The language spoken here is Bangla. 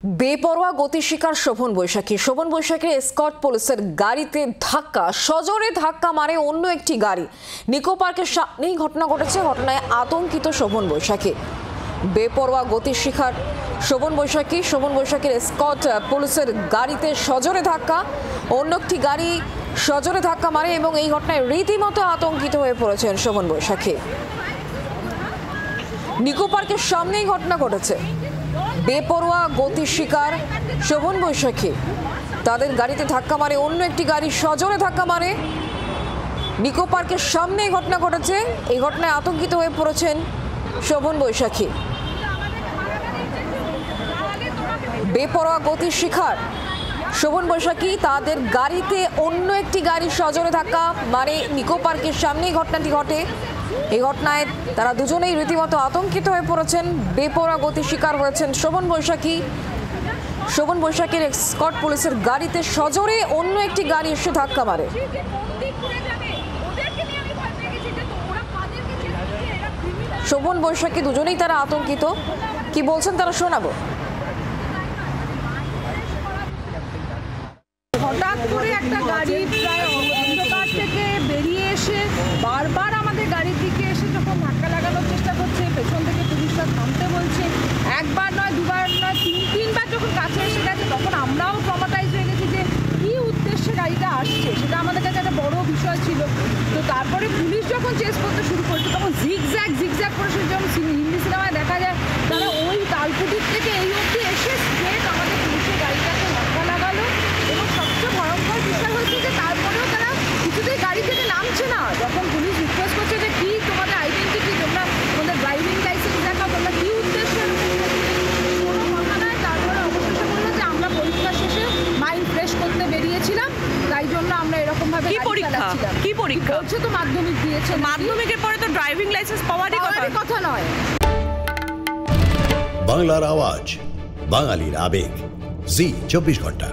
বেপরোয়া গতি শিকার শোভন বৈশাখীর এসকর্ট পুলিশের গাড়িতে ধাক্কা, সজোরে ধাক্কা মারে অন্য একটি গাড়ি। নিকো পার্কের সামনেই ঘটনা ঘটেছে। ঘটনায় আতঙ্কিত শোভন বৈশাখী। বেপরোয়া গতি শিকার শোভন বৈশাখীর এসকর্ট পুলিশের গাড়িতে সজোরে ধাক্কা, অন্য একটি গাড়ি সজোরে ধাক্কা মারে এবং এই ঘটনায় রীতিমতো আতঙ্কিত হয়ে পড়েছেন শোভন বৈশাখী। নিকো পার্কের সামনেই ঘটনা ঘটেছে। বেপরোয়া গতি শিকার শোভন বৈশাখী, তাদের গাড়িতে ধাক্কা মারে অন্য একটি গাড়ি সজোরে ধাক্কা মারে। নিকো পার্কের সামনে ঘটনা ঘটেছে। এই ঘটনায় আতঙ্কিত হয়ে পড়েছেন শোভন বৈশাখী। বেপরোয়া গতি শিকার শোভন বৈশাখী, তাদের গাড়িতে অন্য একটি গাড়ি সজোরে ধাক্কা মারে। নিকো পার্কের সামনেই ঘটনাটি ঘটে। এই ঘটনায় তারা দুজনেই রীতিমতো আতঙ্কিত হয়ে পড়েছেন। বেপরোয়া গতি শিকার হয়েছেন শোভন বৈশাখীর এসকর্ট পুলিশের গাড়িতে সজোরে অন্য একটি গাড়ি এসে ধাক্কা মারে। শোভন বৈশাখী দুজনেই তারা আতঙ্কিত। কি বলছেন তারা শোনাবো। হঠাৎ করে একটা গাড়ি প্রায় অন্ধকার থেকে বেরিয়ে এসে বারবার আমাদের গাড়ির দিকে এসে যখন ধাক্কা লাগানোর চেষ্টা করছে, পেছন থেকে পুলিশরা থামতে বলছে, একবার নয় দুবার নয় তিনবার যখন কাছে এসে গেছে তখন আমরাও ট্রমাটাইজ হয়ে গেছি যে কী উদ্দেশ্যে গাড়িটা আসছে, সেটা আমাদের কাছে একটা বড় বিষয় ছিল। তো তারপরে পুলিশ যখন চেস করতে শুরু করছে তখন জিগজ্যাগ করে সে যেমন হিন্দি সিনেমায় দেখা যায়, তারা ওই তালকুটির থেকে এই অবধি এসে স্ট্রেট আমাদের পুলিশের গাড়িটাকে ধাক্কা লাগালো। এবং সবচেয়ে ভয়ঙ্কর বিষয় হচ্ছে যে তারপরেও তারা কিছুতেই গাড়ি থেকে নামছে না। যখন পুলিশ রিকোয়েস্ট করছে যে কী তোমাদের আইডেন্টিটি, তোমরা তোমাদের ড্রাইভিং লাইসেন্স দেখাও, তোমরা কী উদ্দেশ্যে, কোনো কথা নয়। তারপরে অবশেষে বললো যে আমরা পরীক্ষা শেষে মাইন্ড ফ্রেশ করতে বেরিয়েছিলাম, তাই জন্য আমরা এরকমভাবে কি পরীক্ষা বলছে তো মাধ্যমিক দিয়েছে। মাধ্যমিকের পরে তো ড্রাইভিং লাইসেন্স পাওয়ারই কথা নয়। বাংলার আওয়াজ, বাঙালির আবেগ, জি 24 ঘন্টা।